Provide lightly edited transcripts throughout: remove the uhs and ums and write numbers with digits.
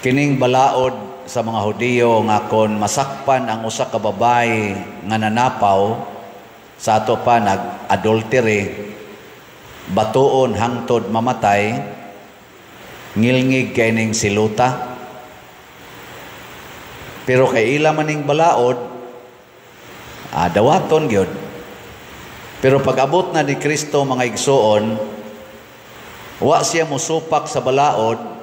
Kining balaod sa mga Hudiyo nga kon masakpan ang usa ka babae nga nanapaw sa ato pa nag-adultery, batuon hangtod mamatay, ngilngig kay ning siluta. Pero kay ila maning balaod, dawaton gyud. Pero pag abot na ni Kristo mga igsoon, wa siya musupak sa balaod,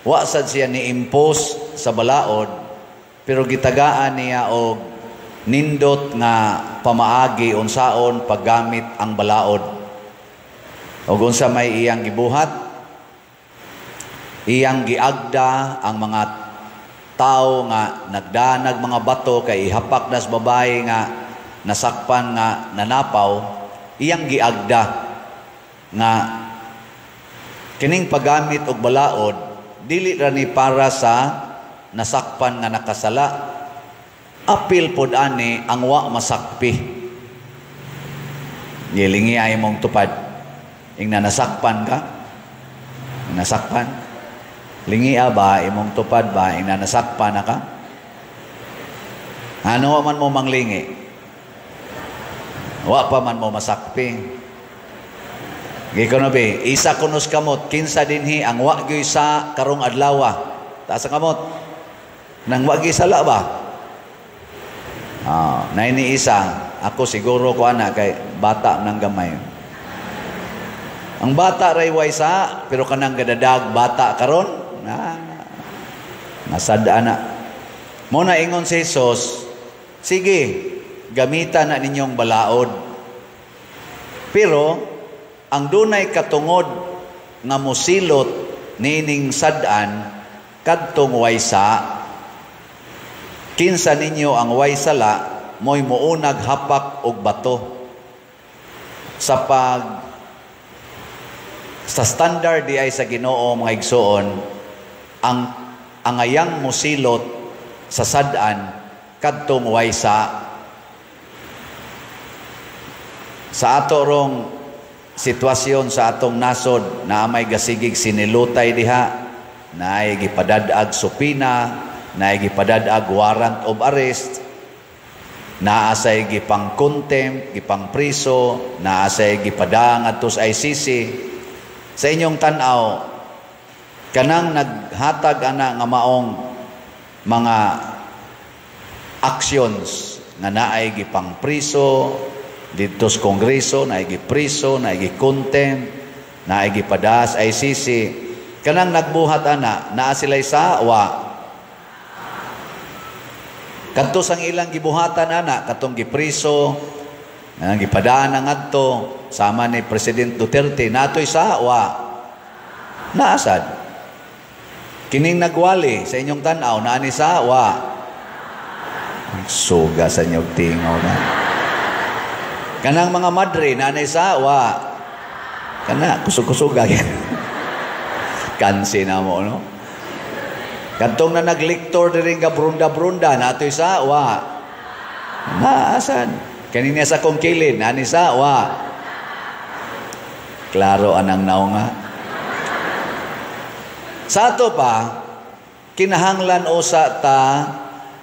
wa sad siya ni-impose sa balaod, pero gitagaan niya og nindot nga pamaagi unsaon paggamit ang balaod. Ug unsa may iyang gibuhat, iyang giagda ang mga tao nga nagdanag mga bato kay ihapak das babae nga nasakpan nga nanapaw, iyang giagda nga kining paggamit og balaod dili ra ni para sa nasakpan nga nakasala, apil pod ani ang wa masakpi. Gilingi ay mong tupad ing nasakpan ka, nasakpan lingi ba imong tupad ba ing nasakpan na ka, ano man mo manglingi, wa pa man mo masakpi. Gikonobi, isa kunos kamot, kinsa dinhi ang wagyoy sa karong adlaw. Taas ang kamot. Nang wagyoy sala ba? Na ini isa, ako siguro ko ana kay bata nang gamay. Ang bata ray way sa, pero kanang gadadag bata karon, nasada na. Muna ingon si Jesus, sige, gamitan na ninyong balaod. Pero ang dunay katungod nga mosilot nining sad-an kadtong waysa, kinsa ninyo ang waysala mo'y muunag hapak og bato. Sa standard di ay sa Ginoo mga igsoon, ang ayang mosilot sa sad-an kadtong waysa. Sa ato rong sitwasyon sa atong nasod na may gasigig sinilutay diha, na ay gipadadag supina, na ay gipadadag warrant of arrest, na asay gipang contempt, gipang priso, na asay gipadang adto sa ICC. Sa inyong tanaw, kanang naghatag ana nga maong mga actions nga naay gipang priso dito sa Kongreso, naigi priso, naigi contempt, naigi padas ICC, kanang nagbuhat ana naa sila'y sawa. Kadto sang ilang gibuhatan ana katong gipriso, gipadaan ang adto sama ni President Duterte, natoy sawa. Naasad kining nagwali sa inyong tan-aw naa ni sawa. Suga sa inyong tingaw na. Kanang mga madre na sawa, kana kusog-kusuga kansi na mo, no? Kantong na nagliktor din ka brunda-brunda natoy sawa, naasan kanina sa kong kilin na sawa. Klaro anang naw nga. Sa ato pa kinahanglan usa ta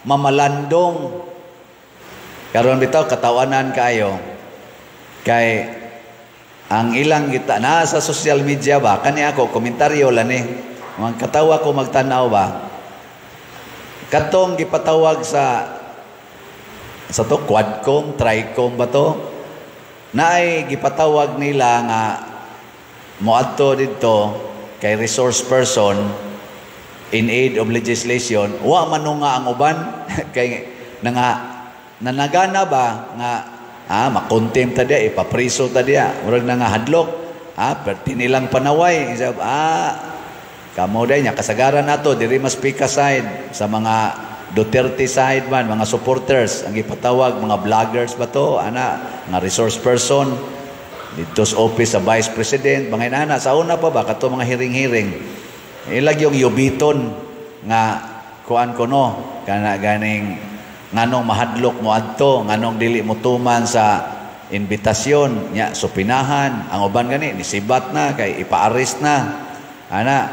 mamalandong karon bitaw katawanan kayo. Kay ang ilang kita na sa social media ba, kani ako komentaryo lang mga katawa ko magtanaw ba, katong gipatawag sa to quadcom, tricom ba to, naay gipatawag nila nga moadto dito kay resource person in aid of legislation, wa man nga ang uban kay nanagana ba nga makontempt ta dia, ipapriso ta dia, murag na nga hadlok, perti nilang panaway, kamo day nya kasagaran nato diri mas pika side sa mga Duterte side man, mga supporters ang ipatawag, mga vloggers ba to, nga resource person dito sa office sa Vice President, mga inana sa una pa ba kato mga hiring-hiring ilag yung yubiton nga kuan ko no, kana ganing nganong mahadlok mo adto, nganong dili mo tuman sa invitasyon nya supinahan, ang uban gani nisibat na kay ipa-arrest na ana.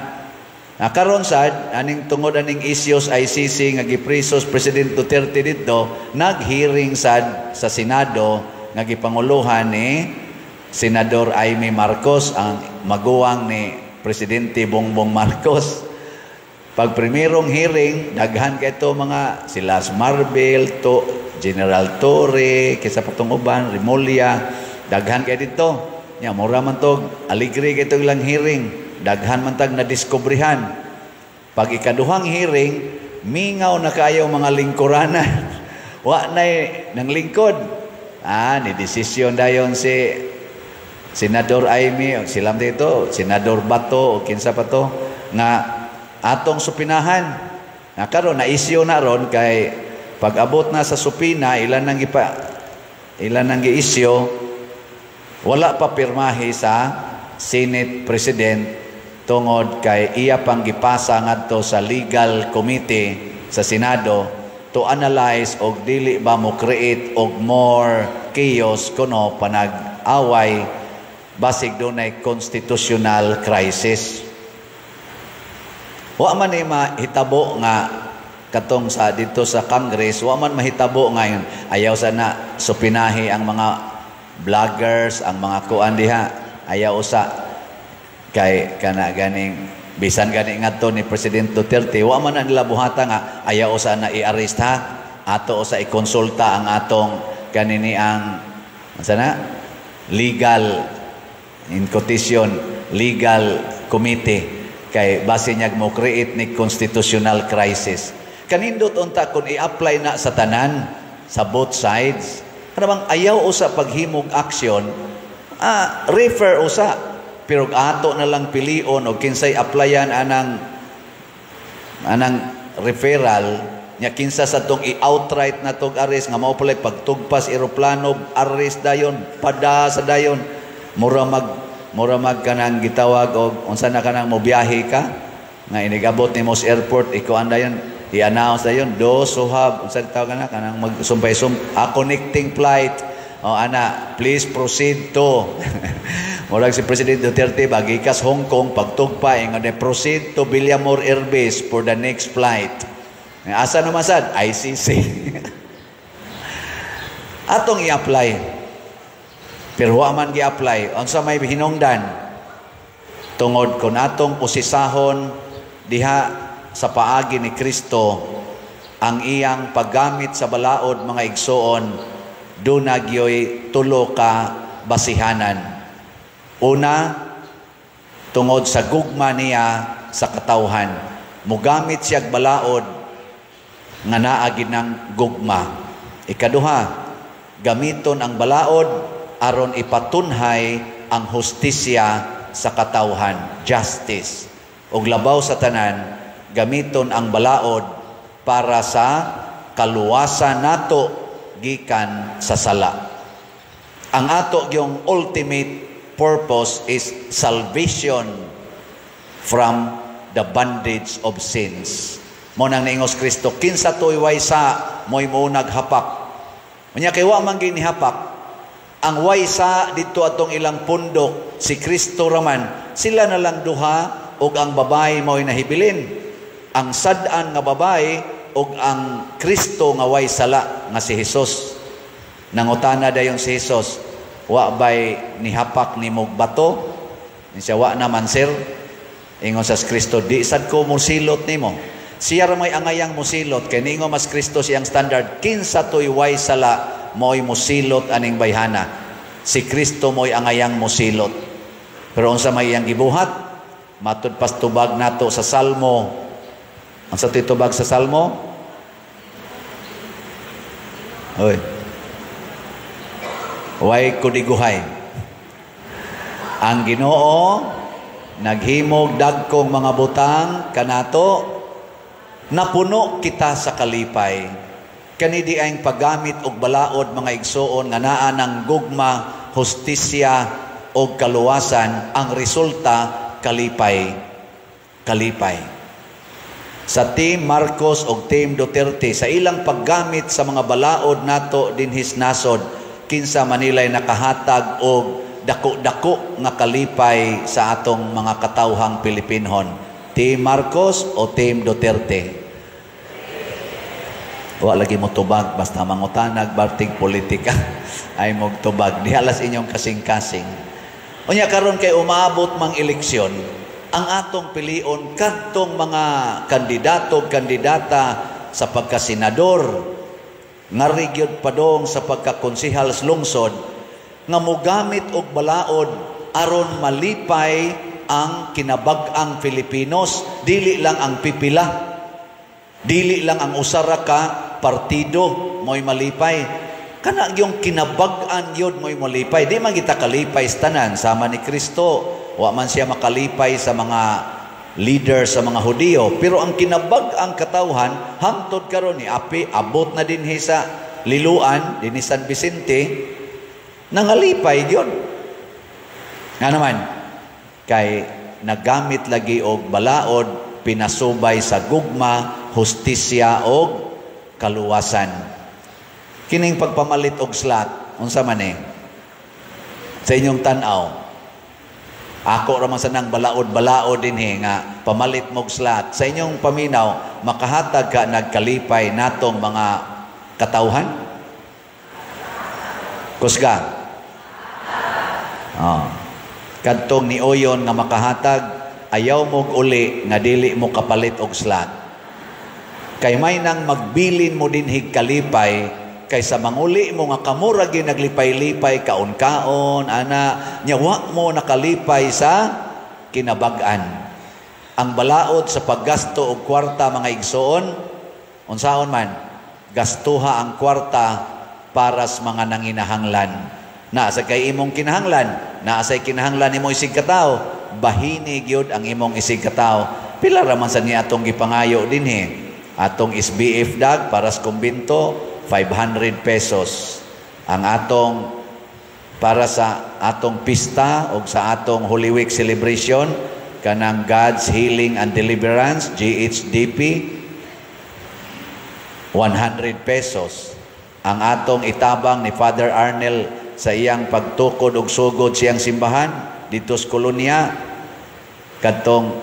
Karon sad aning tungod aning issues ICC nga giprisos President Duterte dito, nag-hearing sad sa Senado nga gipanguluhan ni Senador Amy Marcos, ang maguwang ni Presidente Bongbong Marcos. Pag primerong hearing, daghan kay ito mga si Las Marbel, to General Torre, kaysa patunguban, Rimulya, daghan kay dito. Nya mura man tog aligre kay ito ilang hearing. Daghan man tag nadiskubrihan. Pag ikaduhang hearing, mingaw na kayo mga lingkuranan. Wa na ng lingkod. Ni desisyon dayon si Senador Amy, silam dito, Senador Bato, o kinsa pa to, nga atong supinahan. Karon na isyu na ron kay pag abot na sa supina, ilan nang gi-isyu, wala pa pirmahi sa Senate President tungod kay iya pang gipasa ngadto sa legal committee sa Senado to analyze og dili ba mo create og more chaos kuno panag-away basig dunay constitutional crisis. Wa man ni mahitabo nga katong sa dito sa Congress, wa man mahitabo ngayon ayaw sana supinahi ang mga vloggers, ang mga kuan diha, ayaw usa kay kana ganing bisan gani ngadto ni President Duterte, wa man nila buhata nga ayaw usa na i-arrest ha, ato usa i-konsulta ang atong kanini ang sana legal in quotation legal committee kay base niya mo create ni constitutional crisis. Kanindot unta kung i-apply na sa tanan sa both sides, kanang ayaw usa paghimog action, refer usa. Pero ato na lang pilion o kinsay applyan anang referral nya kinsa sa tong i-outright na tong arrest nga mao pala pagtugpas eroplano arrest dayon pada sa dayon mura mag kanang gitawag og unsa na kanang mo biyahe ka nga inigabot ni Mos Airport iko andayon i-announce dayon do so have unsa tawag na kanang magsumpay a connecting flight o ana please proceed to murag si President Duterte bagikas Hong Kong pagtugpa nga proceed to Villamor Air Base for the next flight. Asa naman sad ICC. Atong i-apply. Pero wa man gi-apply unsa may hinungdan tungod kon atong usisahon diha sa paagi ni Kristo ang iyang paggamit sa balaod mga igsoon dunagyoy tulo ka basihanan. Una, tungod sa gugma niya sa katawhan. Mugamit siya balaod nga naagi ng gugma. Ikaduha, gamiton ang balaod aron ipatunhay ang hustisya sa katawhan, justice. Ug labaw sa tanan, gamiton ang balaod para sa kaluwasan nato gikan sa sala. Ang ato yung ultimate purpose is salvation from the bondage of sins. Mo nang niingos Kristo, kinsa to'y waysa mo'y munag hapak. Unya kay wa man gini hapak. Ang waysa dito atong ilang pundok si Kristo raman, sila na lang duha ug ang babae mo'y nahibilin. Ang sad-an nga babae ug ang Kristo nga way sala nga si Hesus. Nangutana dayon si Hesus, wa bay nihapak ni mog bato? Siya wa naman sir. Ingon sa Kristo, di sad ko musilot nimo. Siya ra may angayang musilot kay ningo mas Kristo siyang standard. Kinsa toy way sala mo'y musilot aning bayhana. Si Kristo mo'y angayang musilot. Pero unsa may iyang gibuhat? Matud pas tubag nato sa Salmo. Ang sa titubag sa Salmo? Oy. Way kudiguhay. Ang Ginoo naghimog dagkong mga butang kanato, napuno kita sa kalipay. Kani di ang paggamit og balaod mga igsoon nga naa ng gugma, hustisya og kaluwasan, ang resulta kalipay. Kalipay. Sa Team Marcos og Team Duterte sa ilang paggamit sa mga balaod nato dinhis nasod, kinsa manilay nakahatag og dako-dako nga kalipay sa atong mga katawhang Pilipinhon. Team Marcos o Team Duterte? Wa lagi mo tubag, basta mangutanag, bartig politika, ay mo tubag. Di halas inyong kasing-kasing. Unya karon kay umabot mang eleksyon, ang atong pilion kadtong mga kandidato, kandidata sa pagkasenador, nga region padong sa pagkakonsihal sa lungsod, nga mogamit og balaod aron malipay ang kinabag-ang Filipinos, dili lang ang pipila, dili lang ang usara ka partido mo'y malipay. Kana yung kinabag-an yun mo'y malipay. Di man kita kalipay sa tanan, sama ni Kristo. Wa man siya makalipay sa mga leader sa mga Hudiyo. Pero ang kinabag-ang katawhan, hangtod karon ni api, abot na din sa Liluan, din ni San Vicente, nangalipay yun. Nga naman, kay nagamit lagi og balaod, pinasubay sa gugma, hustisya og kaluwasan. Kining pagpamalit og slot, unsa man sa inyong tan-aw, ako raman sa nang balaod-balaod din nga pamalit mog slot. Sa inyong paminaw, makahatag ka nagkalipay natong mga katawhan? Kusga? Kadtong ni Oyon nga makahatag, ayaw mog uli nga dili mo kapalit og slot. Kay may nang magbilin mo din higkalipay, kaysa manguli mo nga kamura ginaglipay-lipay kaon-kaon, ana, nyawa mo nakalipay sa kinabag-an. Ang balaod sa paggasto og kwarta mga igsoon, unsaon man, gastuha ang kwarta para sa mga nanginahanglan. Naasa kay imong kinahanglan, naasa kinahanglan nimo isig katawo, bahini gyud ang imong isig katawo. Pila ra man sa niya atong gipangayo dinhi. Atong SBF dag para sa kumbinto, 500 pesos. Ang atong para sa atong pista o sa atong Holy Week celebration, kanang God's Healing and Deliverance, GHDP, 100 pesos. Ang atong itabang ni Father Arnel sa iyang pagtukod og sugod siyang simbahan dito sa kolonya, kadtong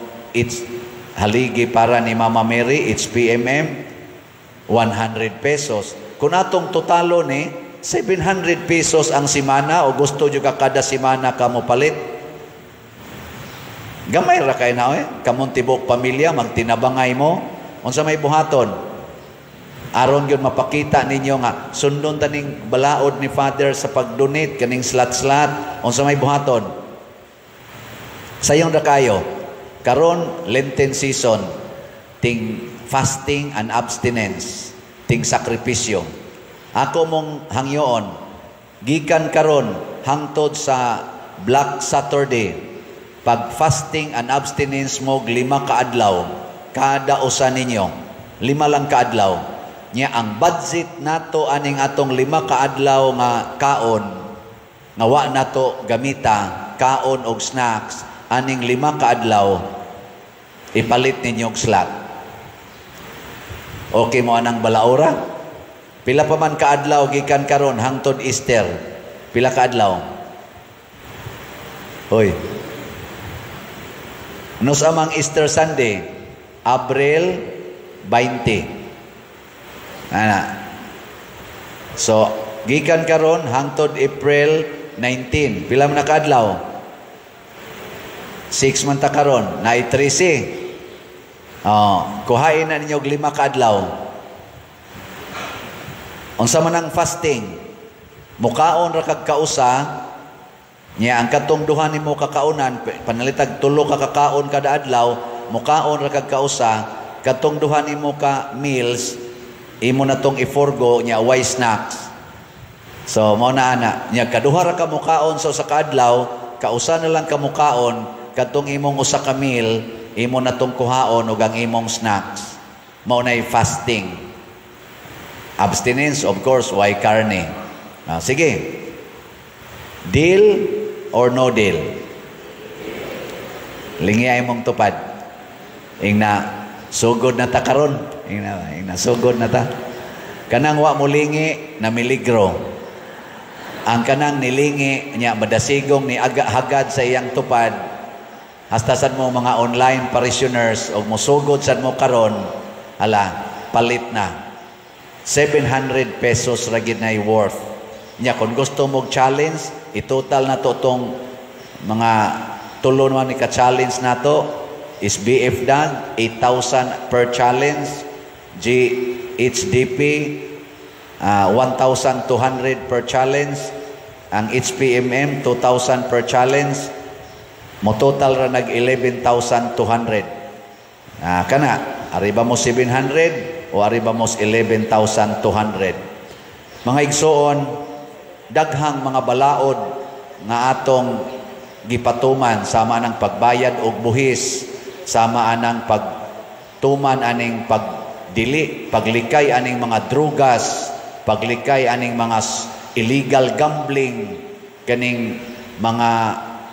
haligi para ni Mama Mary, it's PMM, 100 pesos. Kung atong totalo ni, 700 pesos ang simana o gusto nyo ka kada simana ka mo palit. Gamay ra kayo na kamong tibok pamilya, magtinabangay mo. Unsa may buhaton? Aron yun mapakita ninyo nga, sundon taning balaod ni Father sa pag-donate, kaning slat-slat. Unsa may buhaton? Sayong na kayo. Karon Lenten season, ting fasting and abstinence, ting sakripisyo. Ako mong hangyoon, gikan karon hangtod sa Black Saturday, pag fasting and abstinence mo 5 kaadlaw, kada usa ninyo, 5 lang kaadlaw. Nya ang budget nato aning atong 5 kaadlaw nga kaon, nga wa nato gamita, kaon og snacks, aning 5 kaadlaw, ipalit ninyo og slot. Okay mo anang balaura? Pila pa man kaadlaw gikan karon hangtod Easter? Pila kaadlaw? Hoy. Ano sa amang Easter Sunday? Abril 20. Ana. So, gikan karon hangtod April 19. Pila man na kaadlaw? 6 man ta karon, na 13. Kuhain na ninyo 5 kaadlaw. Unsa man ang fasting? Mukaon ra kag kausa, nya ang katong duha nimo kakaunan, panalitag 3 ka kakaon kada adlaw, mukaon ra kag kausa, katong duha nimo ka meals, imo na tong iforgo nya away snacks. So mao na ana, nya kaduha ra ka mukaon sa usa ka adlaw, kausa na lang ka mukaon, katong imong usa ka meal, imo na tong kuhaon ug ang imong snacks. Mao nay fasting. Abstinence, of course, why karne. Sige. Deal or no deal? Lingi mong tupad. Ingna sugod na ta karon. Ingna sugod na ta. Kanang wa mo lingi na miligro. Ang kanang nilingi nya madasigong ni hagad sa iyang tupad, Hasta sad mo mga online parishioners o musugod sad mo karon, palit na. 700 pesos ra gid nay worth. Nya kung gusto mo challenge, i-total na to tong mga tulo naman ni ka-challenge nato is BF DAG 8,000 per challenge, GHDP 1,200 per challenge, ang HPMM 2,000 per challenge, mo total ra nag 11,200. Kana ariba mo 700 o ariba mo 11,200. Mga igsoon, daghang mga balaod nga atong gipatuman sama ng pagbayad og buhis, sama anang pagtuman aning pagdili, paglikay aning mga drugas, paglikay aning mga illegal gambling, kaning mga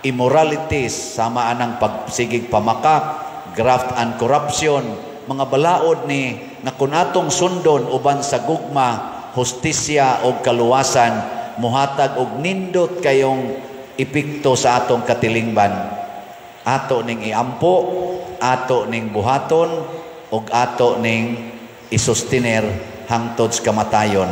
immoralities, sama anang pagsigig pamakak, graft and corruption, mga balaod ni nga kun atong sundon uban sa gugma, hustisya o kaluwasan, muhatag og nindot kayong epekto sa atong katilingban. Ato ning iampo, ato ning buhaton, og ato ning isustiner hangtod sa kamatayon.